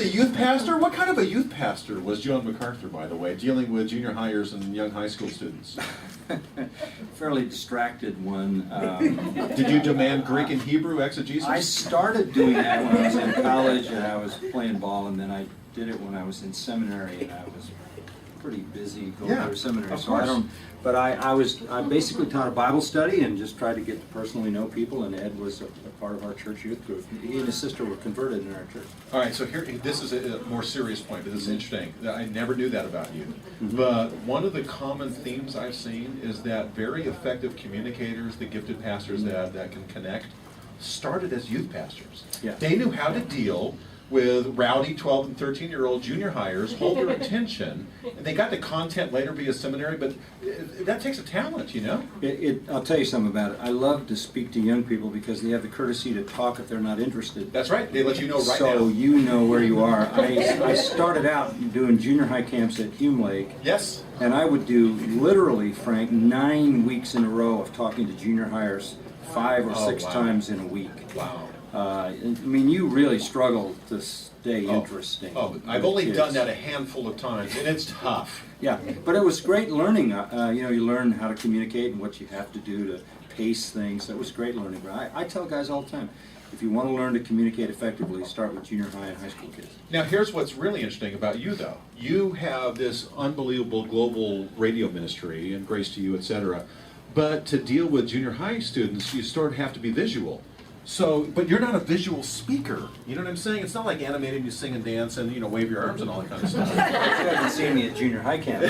the youth pastor? What kind of a youth pastor was John MacArthur, by the way, dealing with junior hires and young high school students? Fairly distracted one. Did you demand Greek and Hebrew exegesis? I started doing that when I was in college and I was playing ball, and then I did it when I was in seminary, and I was pretty busy going through seminary. Of So course. I don't. But I basically taught a Bible study and just tried to get to personally know people. And Ed was a part of our church youth group. He and his sister were converted in our church. All right, so here, this is a more serious point, but this is interesting. I never knew that about you. But one of the common themes I've seen is that very effective communicators, the gifted pastors that can connect, started as youth pastors. Yeah. They knew how to deal with rowdy 12 and 13-year-old junior hires, hold their attention, and they got the content later via seminary, but that takes a talent, you know? I'll tell you something about it. I love to speak to young people because they have the courtesy to talk if they're not interested. That's right, they let you know right So now. you know where you are. I started out doing junior high camps at Hume Lake. Yes. And I would do literally, Frank, 9 weeks in a row of talking to junior hires 5 or 6 times in a week. Wow. I mean, you really struggle to stay interesting. I've only done that a handful of times, and it's tough. Yeah, but it was great learning. You know, you learn how to communicate and what you have to do to pace things. That was great learning. But I tell guys all the time, if you want to learn to communicate effectively, start with junior high and high school kids. Now, here's what's really interesting about you, though. You have this unbelievable global radio ministry, and grace to you, etc. But to deal with junior high students, you sort of have to be visual. So, but you're not a visual speaker. You know what I'm saying? It's not like animated, you sing and dance and, you know, wave your arms and all that kind of stuff. You haven't seen me at junior high camp.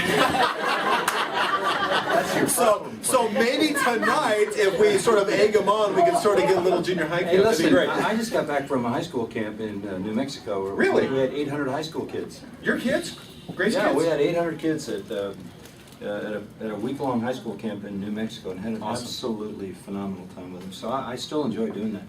That's your problem. So maybe tonight, if we sort of egg them on, we can sort of get a little junior high camp. Hey, That'd be listen, great. I just got back from a high school camp in New Mexico. Really? We had 800 high school kids. Your kids? Grace Yeah, kids? we had 800 kids at a week-long high school camp in New Mexico and had an Awesome. absolutely phenomenal time with them. So I still enjoy doing that.